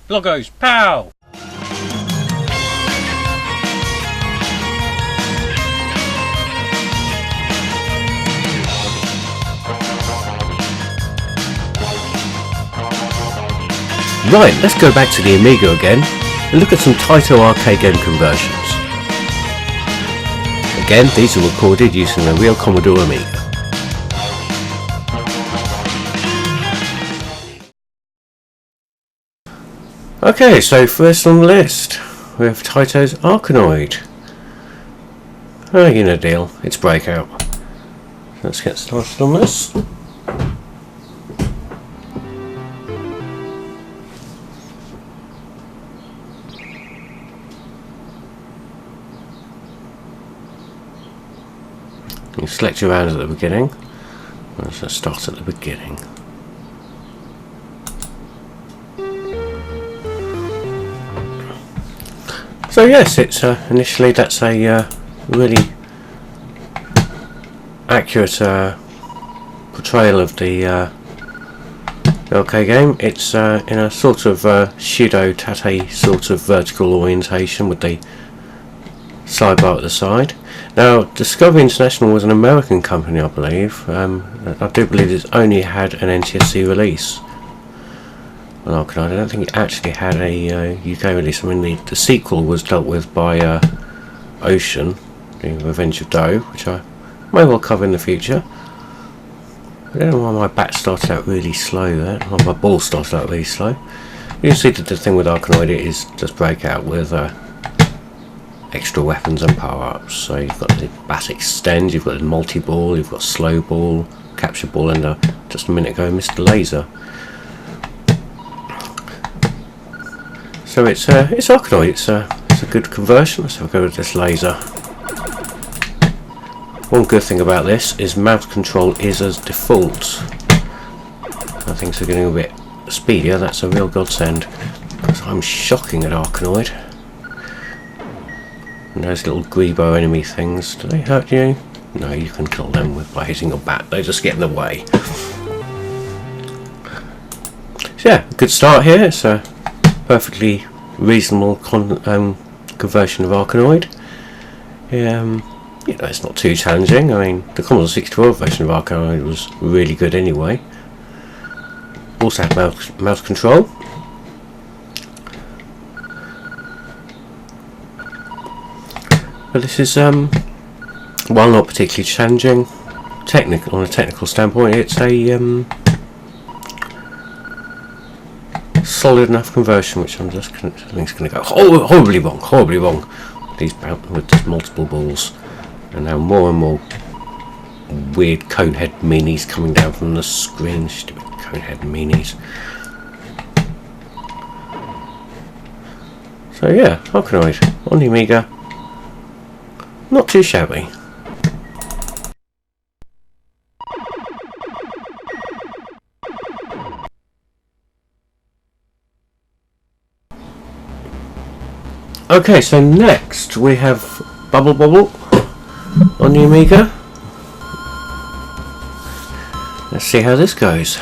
Bloggos, POW! Right, let's go back to the Amiga again and look at some Taito arcade game conversions. Again, these are recorded using a real Commodore Amiga. Okay, so first on the list, we have Taito's Alkaloid. Oh, you know the deal, it's Breakout. Let's get started on this. You select your round at the beginning. Let's start at the beginning. So yes, it's initially that's a really accurate portrayal of the arcade game. It's in a sort of pseudo tate sort of vertical orientation with the sidebar at the side. Now, Discovery International was an American company, I believe. I do believe it's only had an NTSC release. Well, I don't think it actually had a UK release. I mean, the sequel was dealt with by Ocean, the Revenge of Doe, which I may well cover in the future. I don't know why my bat started out really slow there. Well, my ball started out really slow. You see that the thing with Alkaloid is just Breakout with extra weapons and power-ups. So you've got the bat extend, you've got the multi-ball, you've got slow ball, capture ball, and just a minute ago Mr. Laser. So it's Alkaloid. It's a good conversion. Let's have a go with this laser. One good thing about this is mouse control is as default. Things are getting a bit speedier. That's a real godsend because I'm shocking at Alkaloid. And those little Grebo enemy things, do they hurt you? No, you can kill them by hitting your bat. They just get in the way. So yeah, good start here. It's a perfectly reasonable conversion of Alkaloid. You know, it's not too challenging. I mean, the Commodore 64 version of Alkaloid was really good anyway. Also had mouse control. But this is, while not particularly challenging, on a technical standpoint, it's a solid enough conversion, which I think is going to go horribly wrong. These with multiple balls, and now more and more weird conehead minis coming down from the screen. Stupid conehead minis. So yeah, Alkaloid on the Amiga. Not too shabby. Okay, so next we have Bubble Bobble on the Amiga. Let's see how this goes.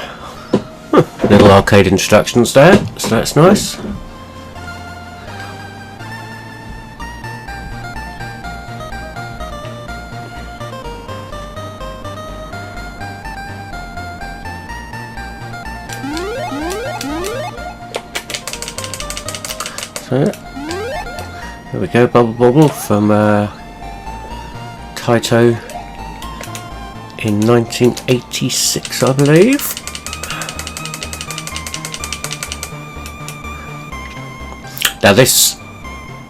Little arcade instructions there, so that's nice. So, there we go, Bubble Bobble from Taito in 1986, I believe. Now this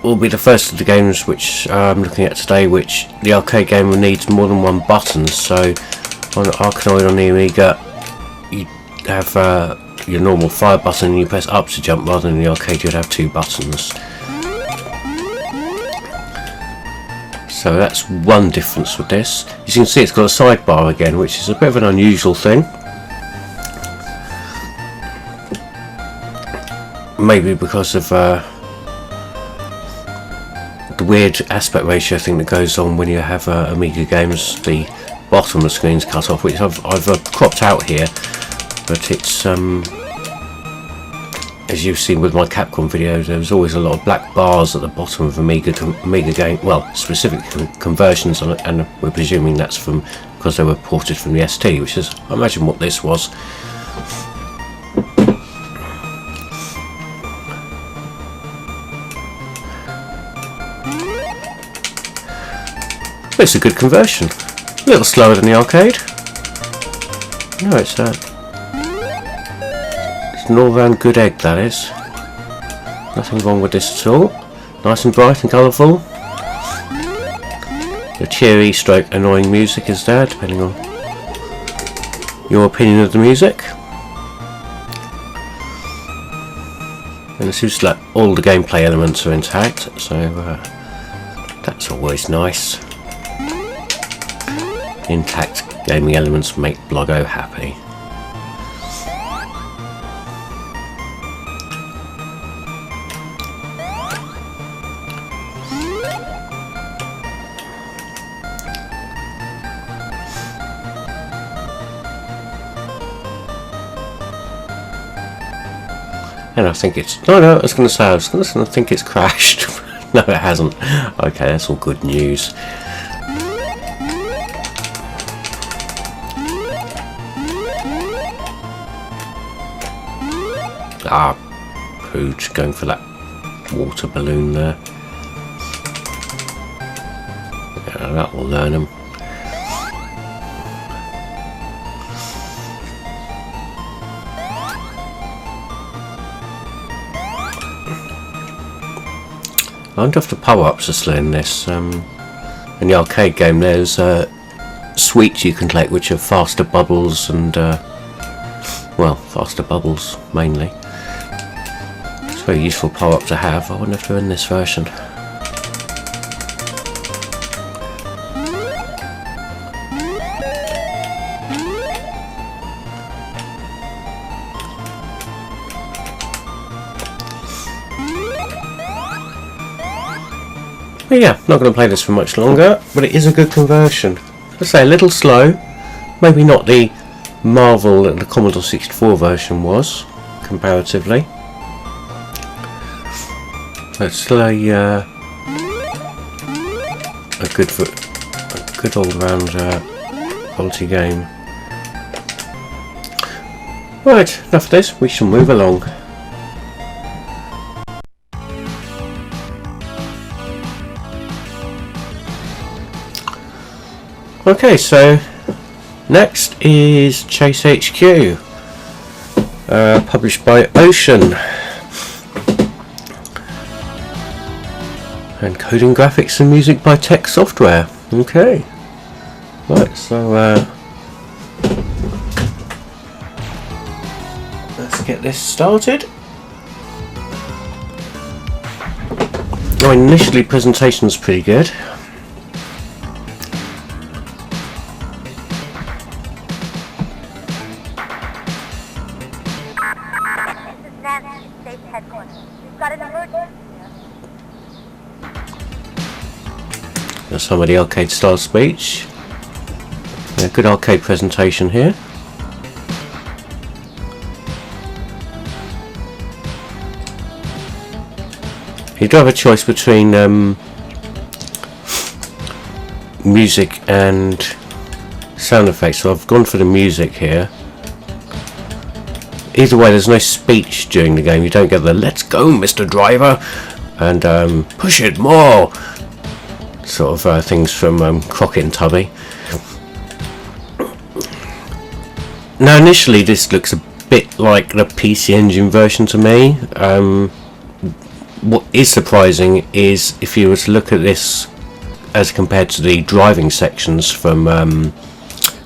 will be the first of the games which I'm looking at today which the arcade game needs more than one button. So on Alkaloid on the Amiga you have your normal fire button and you press up to jump, rather than in the arcade you'd have two buttons. So that's one difference with this. As you can see, it's got a sidebar again, which is a bit of an unusual thing. Maybe because of the weird aspect ratio thing that goes on when you have Amiga games. The bottom of the screen's cut off, which I've cropped out here, but it's as you've seen with my Capcom videos, there was always a lot of black bars at the bottom of Amiga game, well, specific conversions on it, and we're presuming that's because they were ported from the ST, which is, I imagine, what this was. It's a good conversion. A little slower than the arcade. No, it's an all-round good egg, that is. Nothing wrong with this at all. Nice and bright and colourful. The cheery stroke annoying music is there, depending on your opinion of the music. And it seems like all the gameplay elements are intact, so that's always nice. Intact gaming elements make Bloggo happy. And I think it's... No, I was going to say, I was going to think it's crashed. No, it hasn't. Okay, that's all good news. Ah, Pooch going for that water balloon there. Yeah, that will learn him. I wonder if the power-ups are still in this. In the arcade game there's sweets you can collect which are faster bubbles and well, faster bubbles mainly. It's a very useful power-up to have. I wonder if they're in this version. But yeah, not going to play this for much longer, but it is a good conversion. Let's say a little slow, maybe not the marvel that the Commodore 64 version was, comparatively. But still a good all-round quality game. Right, enough of this. We shall move along. Okay, so next is Chase HQ, published by Ocean, and coding, graphics and music by Tech Software. Okay, right, so let's get this started. Well, initially presentation's pretty good. That's some of the arcade style speech. Yeah, good arcade presentation here. You do have a choice between music and sound effects, so I've gone for the music here. Either way, there's no speech during the game. You don't get the "Let's go, Mr. Driver," and "Push it more," sort of things from Crockett and Tubby. Now, initially, this looks a bit like the PC Engine version to me. What is surprising is if you were to look at this as compared to the driving sections from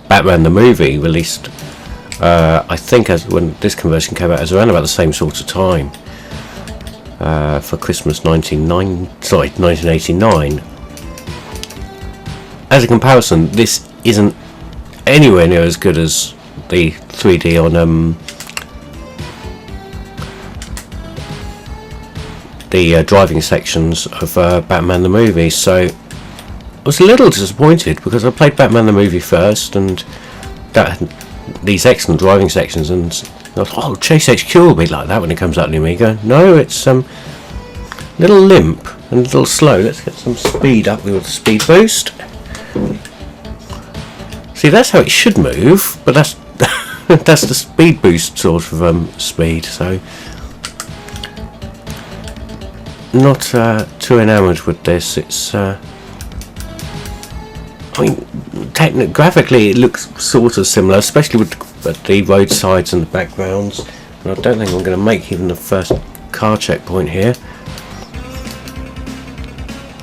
Batman the movie, released I think when this conversion came out, it was around about the same sort of time, for Christmas 1989. As a comparison, this isn't anywhere near as good as the 3D on the driving sections of Batman the movie, so I was a little disappointed because I played Batman the movie first, and that had these excellent driving sections, and Oh, Chase HQ will be like that when it comes out in the Amiga. No, it's a little limp and a little slow. Let's get some speed up with the speed boost. See, that's how it should move, but that's that's the speed boost sort of speed. So not too enamoured with this. It's I mean, graphically it looks sort of similar, especially with the roadsides and the backgrounds. And I don't think I'm going to make even the first car checkpoint here.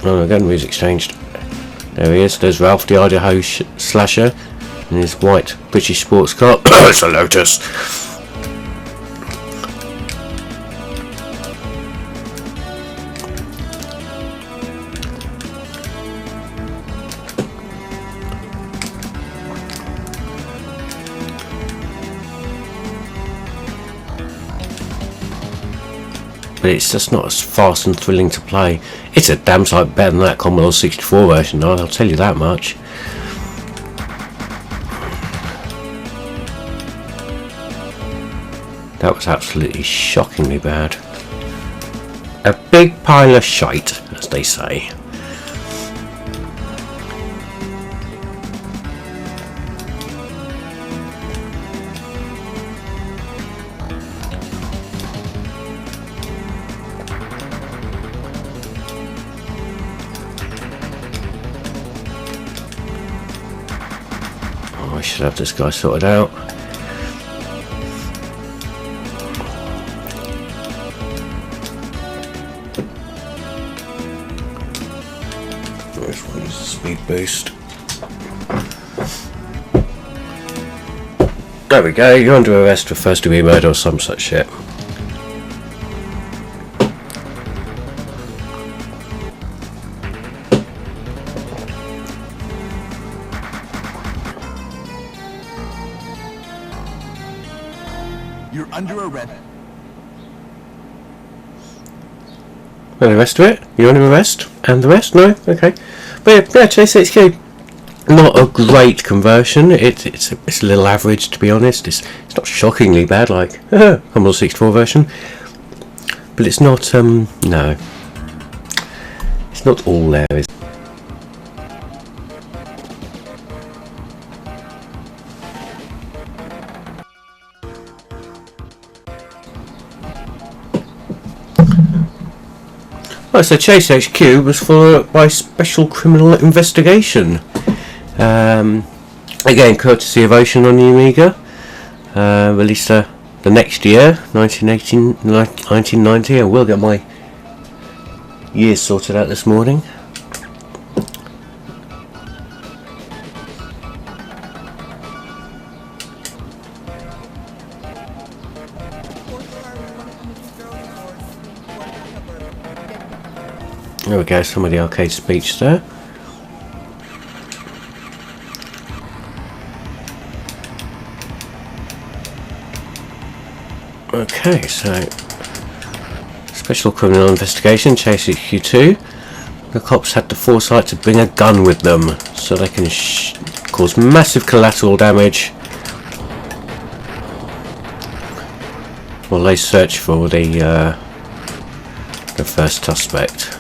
Oh, again, music changed. There he is. There's Ralph the Idaho slasher in his white British sports car. It's a Lotus. But it's just not as fast and thrilling to play. It's a damn sight better than that Commodore 64 version, I'll tell you that much. That was absolutely shockingly bad. A big pile of shite, as they say. I should have this guy sorted out. This one is a speed boost. There we go, you're under arrest for first degree murder or some such shit. You're under arrest. And the rest of it? You're under arrest? And the rest? No? Okay. But yeah, Chase HQ. Not a great conversion. It's a little average, to be honest. It's not shockingly bad like Commodore 64 version. But it's not, no. It's not all there, is it? Right, so Chase HQ was followed up by Special Criminal Investigation. Again, courtesy of Ocean on the Amiga. Released the next year, 1990. I will get my years sorted out this morning. There we go, some of the arcade speech there. Okay, so Special Criminal Investigation, Chase HQ2. The cops had the foresight to bring a gun with them so they can cause massive collateral damage while they search for the first suspect.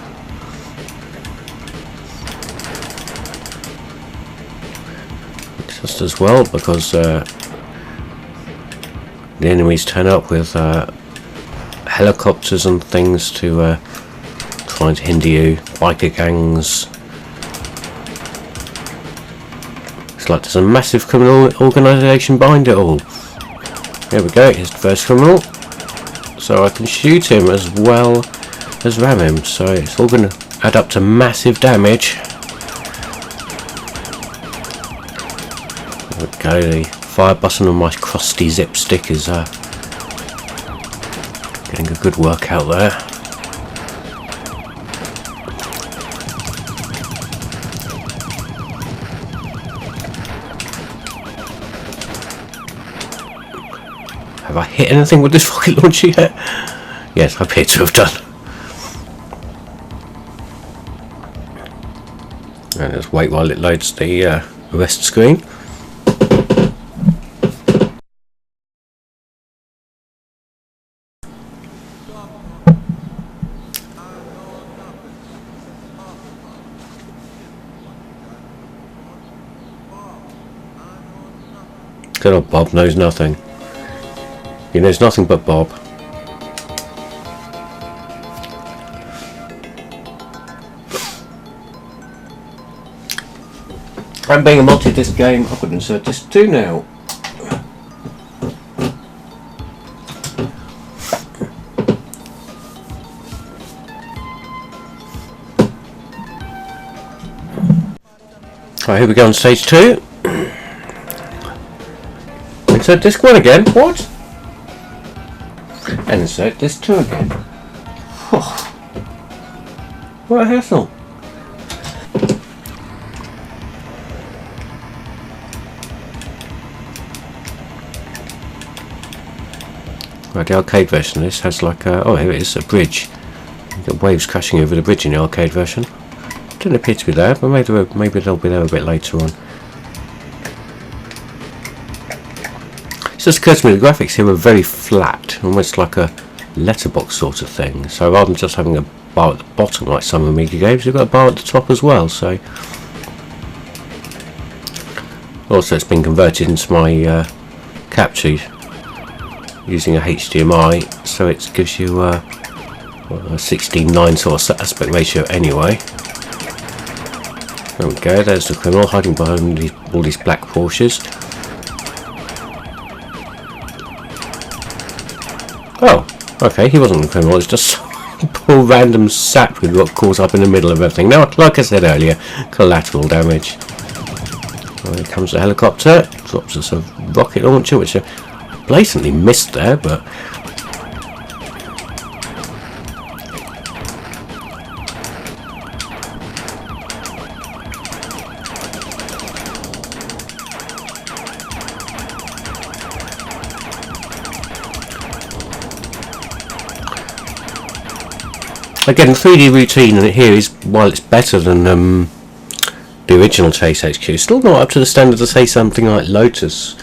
Just as well, because the enemies turn up with helicopters and things to try and hinder you. Biker gangs. It's like there's a massive criminal organisation behind it all. There we go, here's the first criminal. So I can shoot him as well as ram him, so it's all going to add up to massive damage. There we go, the fire button on my crusty zip stick is getting a good workout there. Have I hit anything with this rocket launcher yet? Yes, I appear to have done. And just wait while it loads the arrest screen. Good old Bob knows nothing. He knows nothing but Bob. And being a multi-disc game, I could insert disc 2 now. Right, here we go on stage 2. Insert disc 1 again. What? And insert disc 2 again. What a hassle. Right, the arcade version of this has like a, oh here it is, a bridge. You've got waves crashing over the bridge in the arcade version. Didn't appear to be there, but maybe they'll be there a bit later on. It just occurs to me the graphics here are very flat, almost like a letterbox sort of thing. So rather than just having a bar at the bottom like some Amiga games, you've got a bar at the top as well. So also it's been converted into my capture using a HDMI, so it gives you a 16:9 sort of aspect ratio anyway. There we go, there's the criminal hiding behind all these black Porsches. Oh, okay, he wasn't the criminal, it's just poor random sap who got caught up in the middle of everything. Now, like I said earlier, collateral damage. Well, here comes the helicopter, drops us a rocket launcher, which I blatantly missed there, but again, the 3D routine here is, while it's better than the original Chase HQ, still not up to the standard to say something like Lotus,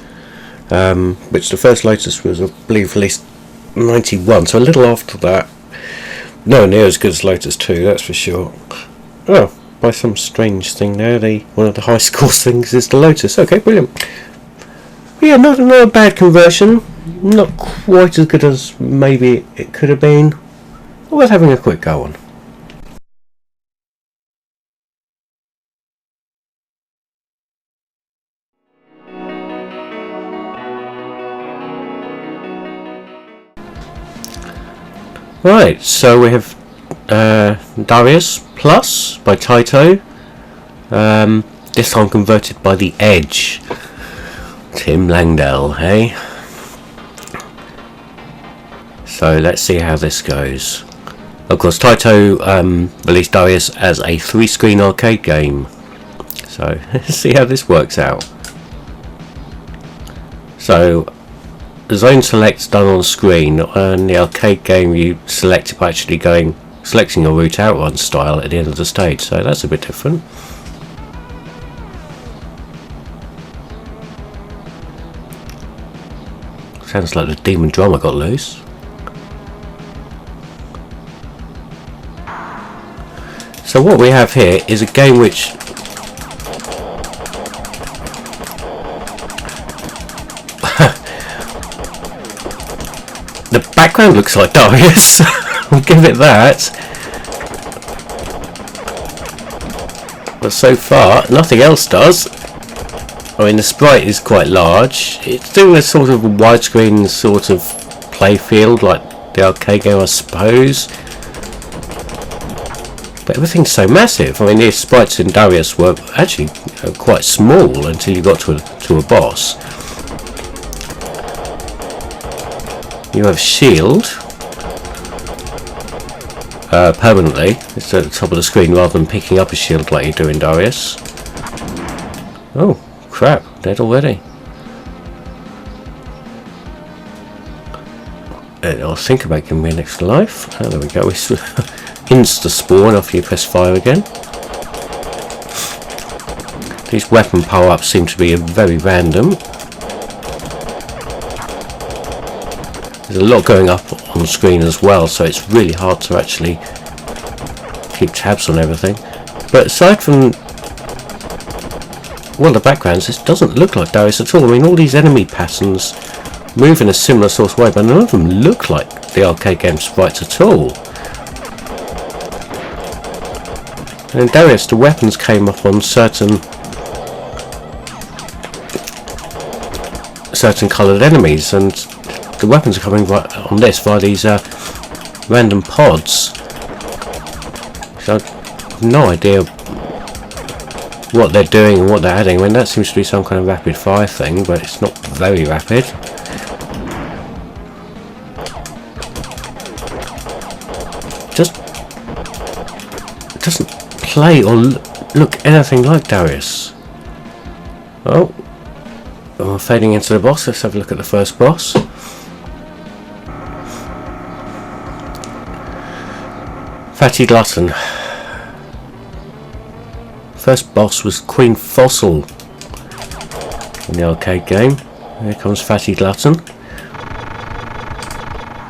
which the first Lotus was, I believe, released 91, so a little after that. No near as good as Lotus 2, that's for sure. Oh, by some strange thing there, one of the high score things is the Lotus. Okay, brilliant. Yeah, not a bad conversion, not quite as good as maybe it could have been. Worth having a quick go on. Right, so we have Darius Plus by Taito. This time converted by the Edge. Tim Langdell, hey? So let's see how this goes. Of course, Taito released Darius as a 3-screen arcade game. So let's see how this works out. So the zone select's done on screen, and the arcade game you select it by actually selecting your route outrun style at the end of the stage. So that's a bit different. Sounds like the demon drummer got loose. So what we have here is a game which the background looks like Darius. I'll give it that. But so far nothing else does. I mean, the sprite is quite large. It's doing a sort of widescreen sort of play field like the arcade game, I suppose. But everything's so massive. I mean, the sprites in Darius were actually quite small until you got to a boss. You have shield permanently. It's at the top of the screen rather than picking up a shield like you do in Darius. Oh crap! Dead already. I'll think about giving me an extra life. Oh, there we go. Insta spawn after you press fire again. These weapon power-ups seem to be very random. There's a lot going up on screen as well, so it's really hard to actually keep tabs on everything. But aside from well, the backgrounds, this doesn't look like Darius at all. I mean, all these enemy patterns move in a similar sort of way, but none of them look like the arcade game sprites at all. And in Darius, the weapons came up on certain coloured enemies, and the weapons are coming right on this via these random pods. So I have no idea what they're doing and what they're adding. I mean, that seems to be some kind of rapid fire thing, but it's not very rapid. It doesn't play or look anything like Darius. Oh, we're fading into the boss. Let's have a look at the first boss. Fatty Glutton. First boss was Queen Fossil in the arcade game. Here comes Fatty Glutton.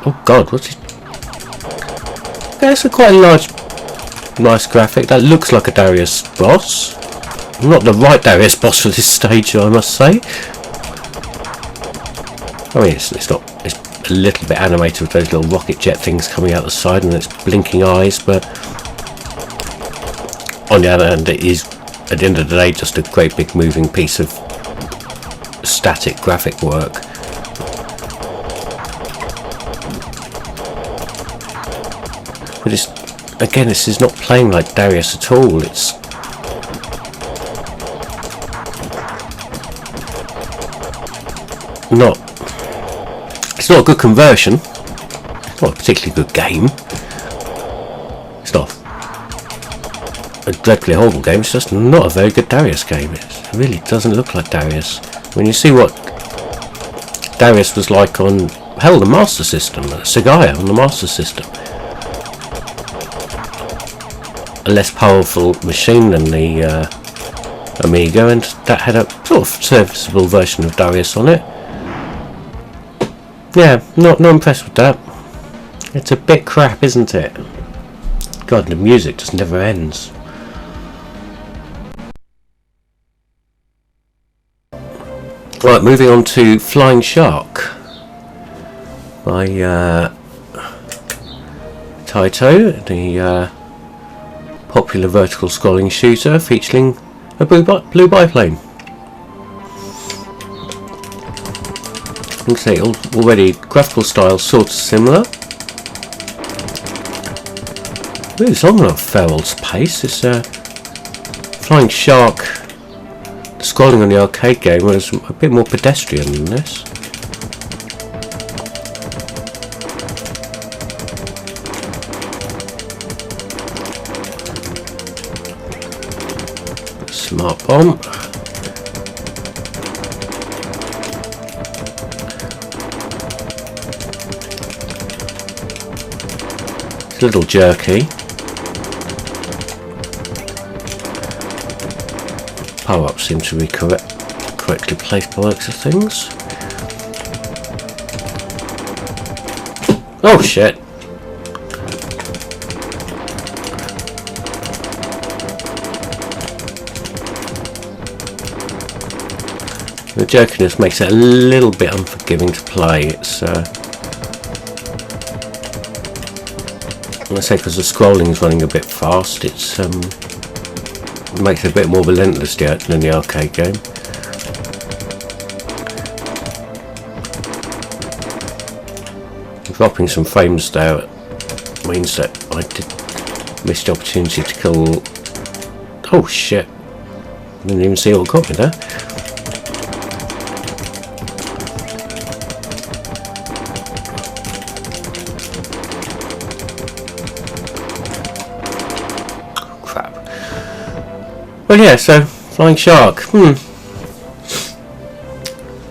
Oh god, what's it? That's a quite large, nice graphic. That looks like a Darius boss. Not the right Darius boss for this stage, I must say. I mean, it's not. It's a little bit animated with those little rocket jet things coming out the side and its blinking eyes, but on the other hand, it is, at the end of the day, just a great big moving piece of static graphic work. But it's, again, this is not playing like Darius at all. It's not a good conversion. It's not a particularly good game. It's not a dreadfully horrible game. It's just not a very good Darius game. It really doesn't look like Darius. When you see what Darius was like on, hell, the Master System, Sagaya on the Master System, a less powerful machine than the Amiga, and that had a sort of serviceable version of Darius on it. Yeah, not impressed with that. It's a bit crap, isn't it? God, the music just never ends. Right, moving on to Flying Shark by Taito, the popular vertical scrolling shooter featuring a blue biplane. You can see already graphical style sort of similar. Really, it's on a fair old pace. It's Flying Shark. The scrolling on the arcade game was a bit more pedestrian than this. Smart bomb. It's a little jerky. Power-ups seem to be correctly placed by looks of things. Oh shit! The jerkiness makes it a little bit unforgiving to play. It's let's say because the scrolling is running a bit fast, it's makes it a bit more relentless than the arcade game. Dropping some frames there means that I did miss the opportunity to kill. Oh shit! Didn't even see what got me there. Well, yeah, so Flying Shark. There's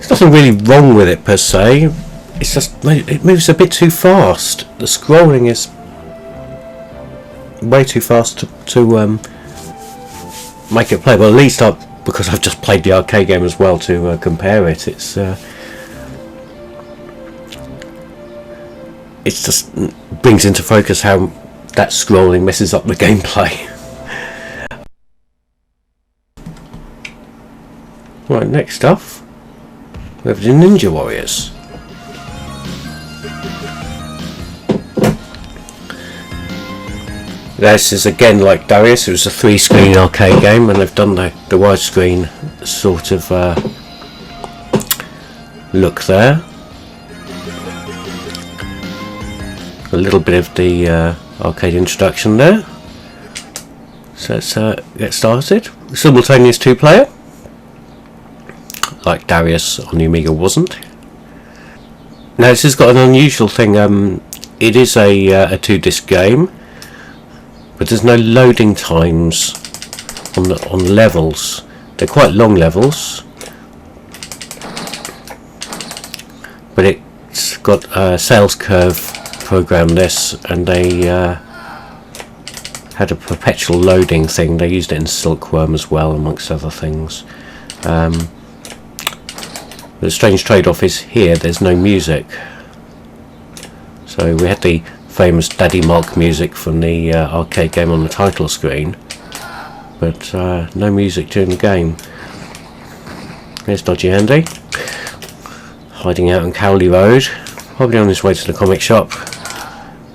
nothing really wrong with it per se. It's just it moves a bit too fast. The scrolling is way too fast to make it play. Well, at least because I've just played the arcade game as well to compare it. It just brings into focus how that scrolling messes up the gameplay. Right, next up, we have the Ninja Warriors. This is again like Darius. It was a 3-screen arcade game, and they've done the widescreen sort of look there. A little bit of the arcade introduction there. So let's get started. Simultaneous 2-player, like Darius on the Amiga wasn't. Now this has got an unusual thing. It is a 2-disc game, but there's no loading times on the levels. They're quite long levels, but it's got a sales curve program this, and they had a perpetual loading thing. They used it in Silkworm as well, amongst other things. The strange trade-off is here there's no music. So we had the famous Daddy Mark music from the arcade game on the title screen, but no music during the game. There's Dodgy Andy, hiding out on Cowley Road, probably on his way to the comic shop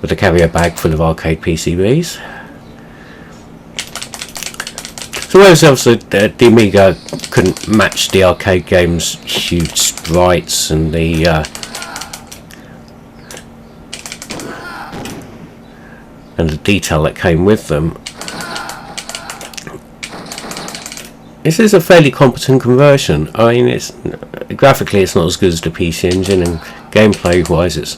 with a carrier bag full of arcade PCBs. So whereas obviously the Amiga couldn't match the arcade game's huge sprites and the detail that came with them, this is a fairly competent conversion. I mean, it's graphically it's not as good as the PC Engine, and gameplay wise it's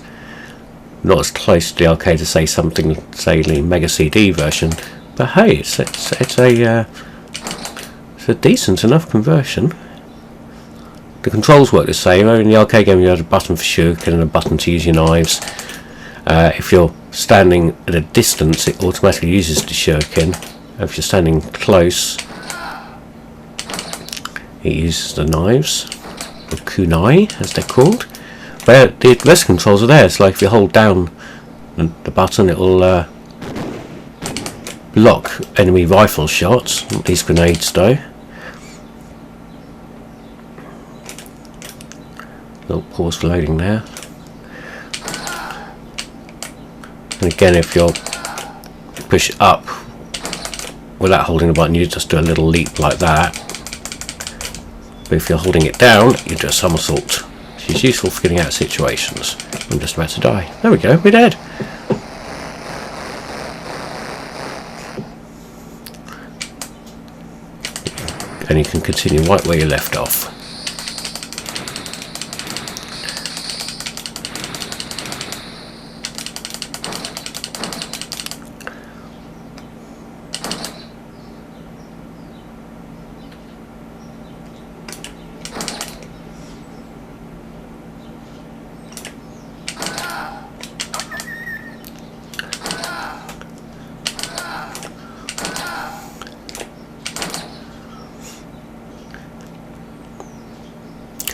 not as close to the arcade as say the Mega CD version, but hey, it's a decent enough conversion. The controls work the same. In the arcade game you had a button for shuriken and a button to use your knives. If you're standing at a distance it automatically uses the shuriken. If you're standing close it uses the knives, or kunai as they're called. But the rest controls are there. It's like if you hold down the button it will block enemy rifle shots, not these grenades though. Little pause for loading there. And again, if you push up without holding the button, you just do a little leap like that. But if you're holding it down, you do a somersault, which is useful for getting out of situations. I'm just about to die. There we go, we're dead. And you can continue right where you left off.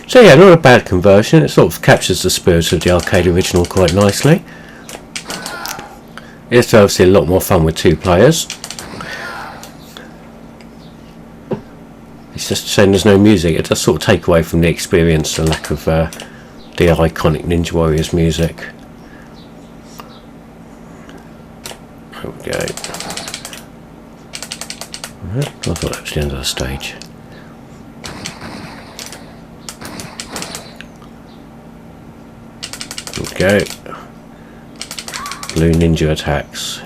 So yeah, not a bad conversion. It sort of captures the spirit of the arcade original quite nicely. It's obviously a lot more fun with 2 players. It's just a shame there's no music. It does sort of take away from the experience, the lack of the iconic Ninja Warriors music. There we go. I thought that was the end of the stage. There we go. Blue ninja attacks.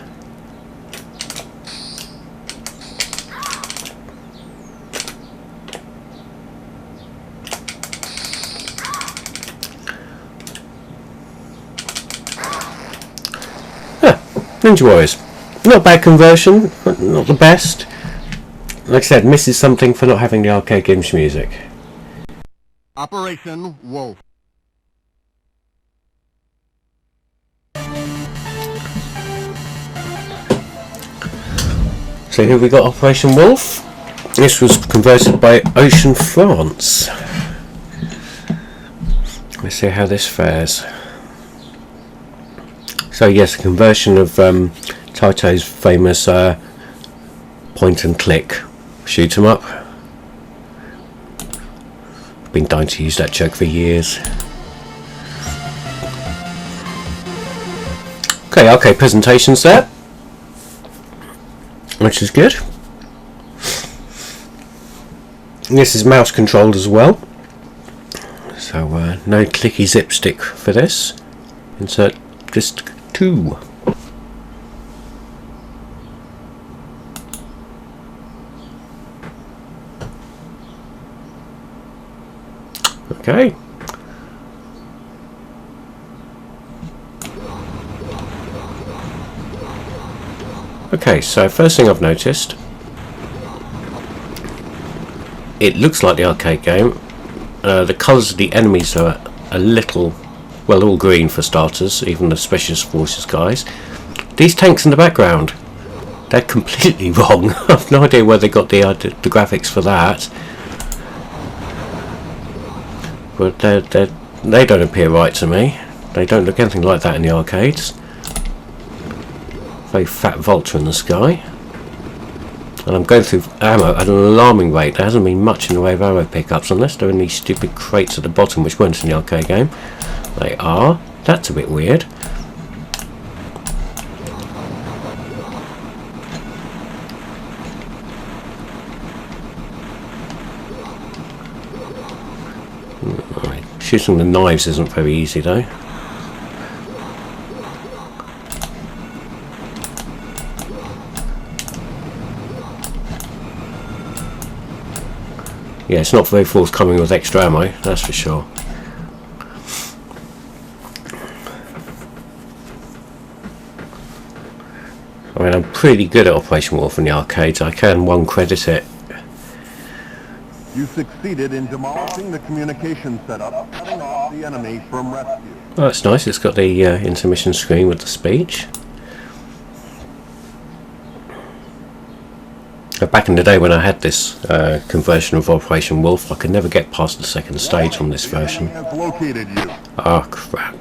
Ninja Warriors. Not a bad conversion, but not the best. Like I said, misses something for not having the arcade games music. Operation Wolf. So here we got Operation Wolf. This was converted by Ocean France. Let's see how this fares. So yes, a conversion of Taito's famous point and click shoot 'em up. been dying to use that joke for years. Okay, presentations there, which is good. This is mouse controlled as well, so no clicky zip stick for this. Insert disc 2. Okay. Okay, so first thing I've noticed, it looks like the arcade game. The colours of the enemies are a little, well, all green for starters, even the Specialist Forces guys. These tanks in the background, they're completely wrong. I've no idea where they got the graphics for that. But they don't appear right to me. They don't look anything like that in the arcades. Very fat vulture in the sky. And I'm going through ammo at an alarming rate. There hasn't been much in the way of ammo pickups, unless they're in these stupid crates at the bottom which weren't in the arcade game. They are. That's a bit weird. Right. Shooting the knives isn't very easy though. Yeah, it's not very forthcoming with extra ammo, that's for sure. I mean, I'm pretty good at Operation Wolf in the arcades. I can one credit it. You succeeded in demolishing the communication setup, cutting off the enemy from rescue. Oh, that's nice. It's got the intermission screen with the speech. Back in the day when I had this conversion of Operation Wolf, I could never get past the second stage on this version. Oh crap.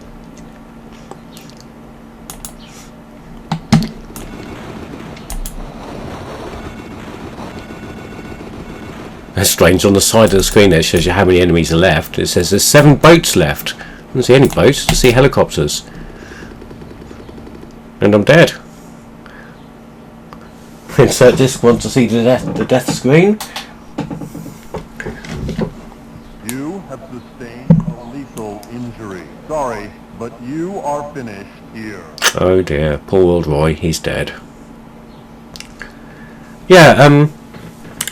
That's strange, on the side of the screen there it shows you how many enemies are left. It says there's 7 boats left. I don't see any boats, I see helicopters. And I'm dead. Insert disc 1 to see the death screen. You have sustained a lethal injury. Sorry, but you are finished here. Oh dear, poor old Roy, he's dead. Yeah,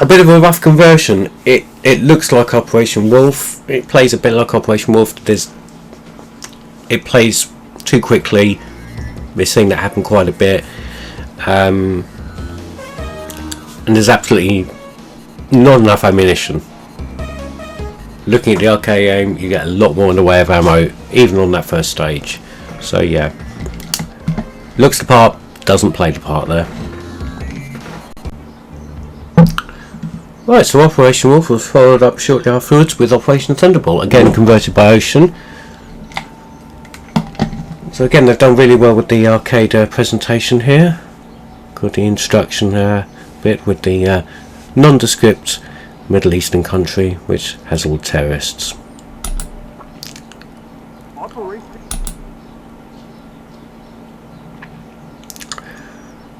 a bit of a rough conversion. It looks like Operation Wolf. It plays a bit like Operation Wolf. It plays too quickly. We're seeing that happen quite a bit. And there's absolutely not enough ammunition. Looking at the arcade game, you get a lot more in the way of ammo, even on that first stage. So yeah, looks the part, doesn't play the part there. Right, so Operation Wolf was followed up shortly afterwards with Operation Thunderbolt, again converted by Ocean. So again, they've done really well with the arcade presentation here. Got the instruction bit with the nondescript Middle Eastern country which has all terrorists.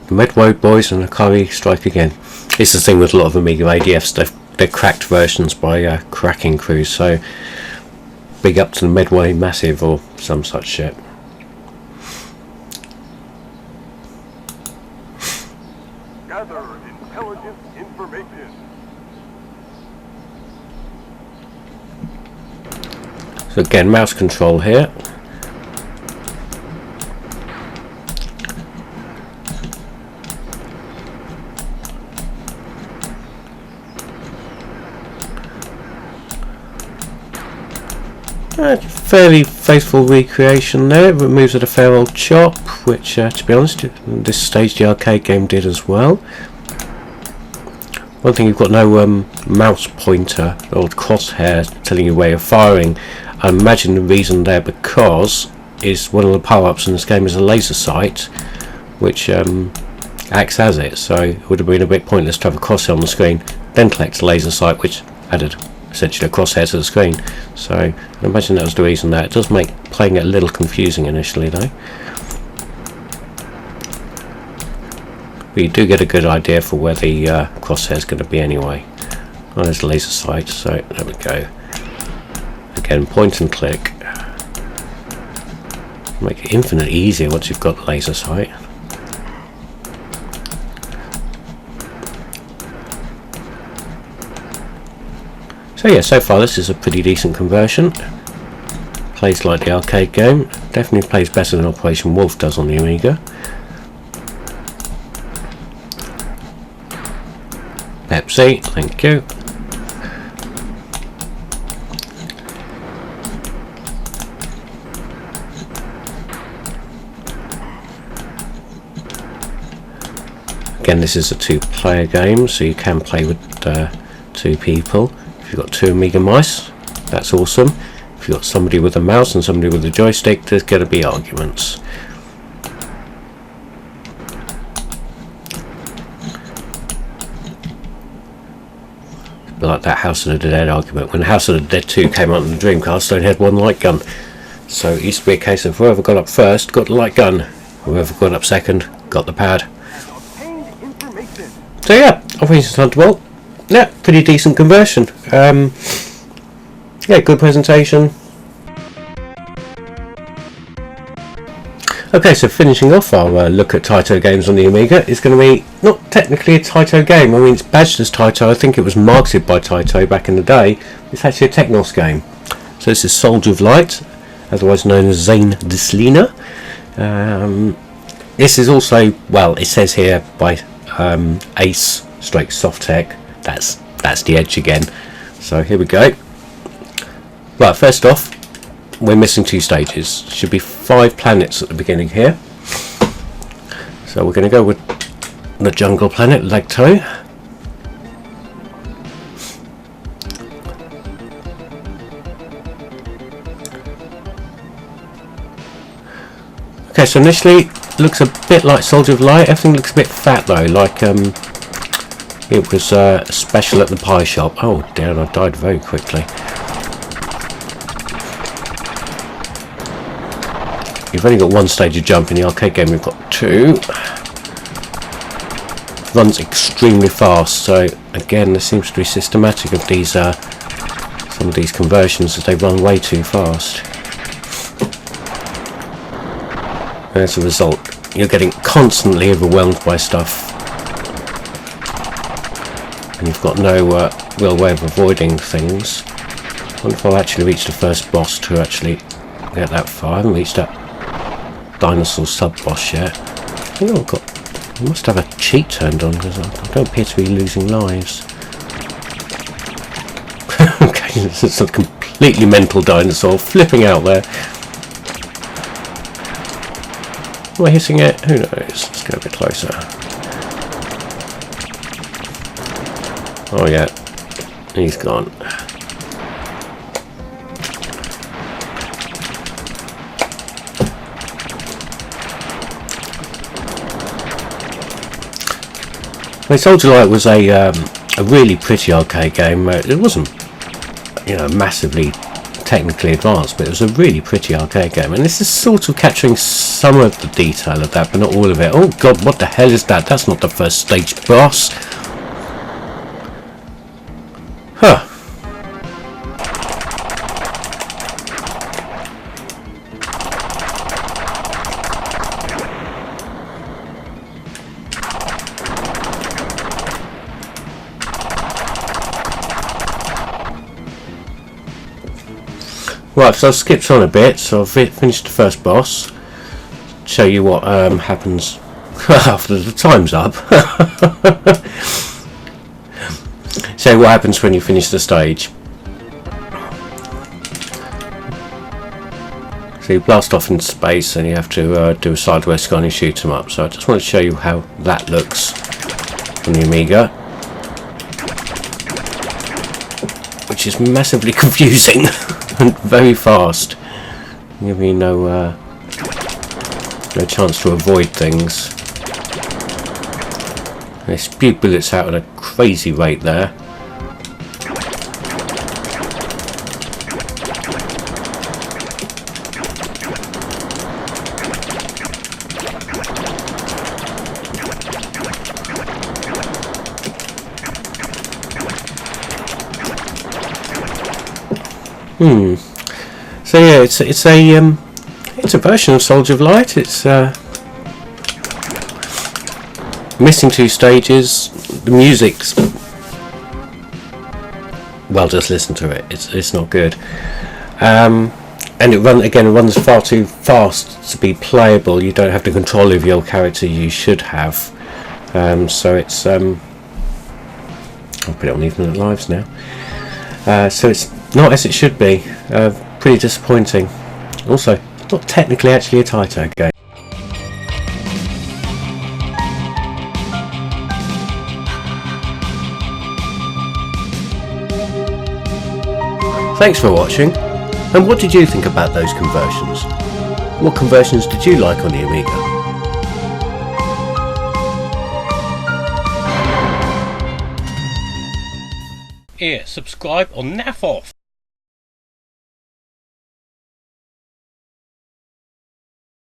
The Medway boys and the Curry strike again. It's the thing with a lot of Amiga ADFs, they're cracked versions by cracking crews, so big up to the Medway Massive or some such shit. Gather intelligent information. So again, mouse control here. Fairly faithful recreation there. It removes a fair old chop, which to be honest, this stage the arcade game did as well. One thing, you've got no mouse pointer or crosshair telling you where you're firing. I imagine the reason there because is one of the power-ups in this game is a laser sight, which acts as it, so it would have been a bit pointless to have a crosshair on the screen then collect a laser sight, which added essentially a crosshair to the screen. So I imagine that was the reason. That it does make playing it a little confusing initially though. But you do get a good idea for where the crosshair is going to be anyway. Oh, there's the laser sight, so there we go. Again, point and click. Make it infinitely easier once you've got the laser sight. So yeah, so far this is a pretty decent conversion. Plays like the arcade game. Definitely plays better than Operation Wolf does on the Amiga. Pepsi, thank you. Again, this is a two-player game, so you can play with two people. If you've got two Amiga mice, that's awesome. If you've got somebody with a mouse and somebody with a joystick, there's going to be arguments. Like that House of the Dead argument. When House of the Dead 2 came out on the Dreamcast, they had one light gun. So it used to be a case of whoever got up first got the light gun, whoever got up second got the pad. So yeah, Operation Thunderbolt. Yeah, pretty decent conversion. Yeah, good presentation. Okay, so finishing off our look at Taito games on the Amiga is going to be not technically a Taito game. I mean, it's badged as Taito. I think it was marketed by Taito back in the day. It's actually a Technos game. So this is Soldier of Light, otherwise known as Zane Dislina. This is also, well, it says here by Ace Strike Softtech. That's the Edge again. So here we go. Right, first off, we're missing two stages. Should be 5 planets at the beginning here. So we're going to go with the jungle planet, Lagto. Okay, so initially looks a bit like Soldier of Light. Everything looks a bit fat though, like it was special at the pie shop. Oh dear, I died very quickly. You've only got one stage of jump in the arcade game, we've got 2. Runs extremely fast, so again there seems to be systematic of these some of these conversions as they run way too fast. And as a result, you're getting constantly overwhelmed by stuff. And you've got no real way of avoiding things. I wonder if I'll actually reach the first boss to actually get that far. I haven't reached that dinosaur sub-boss yet. I think I must have a cheat turned on because I don't appear to be losing lives. Okay, this is a completely mental dinosaur flipping out there. Am I hitting it? Who knows? Let's go a bit closer. Oh yeah, he's gone. Well, Soldier Light was a really pretty arcade game. It wasn't, you know, massively technically advanced, but it was a really pretty arcade game. And this is sort of capturing some of the detail of that, but not all of it. Oh god, what the hell is that? That's not the first stage boss. Huh. Right, so I've skipped on a bit, so I've finished the first boss. Show you what happens after the time's up. Show you what happens when you finish the stage. So you blast off into space and you have to do a sideways scan and shoot them up. So I just want to show you how that looks on the Amiga, which is massively confusing. And very fast. Give me no chance to avoid things. They spew bullets out at a crazy rate there. So yeah, it's a version of Soldier of Light. It's missing 2 stages. The music's, well, just listen to it. It's not good. And it runs far too fast to be playable. You don't have the control of your character you should have. So it's I'll put it on Even Lives now. So it's not as it should be. Pretty disappointing. Also, not technically actually a Taito game. Thanks for watching. And what did you think about those conversions? What conversions did you like on the Amiga? Here, subscribe or naff off.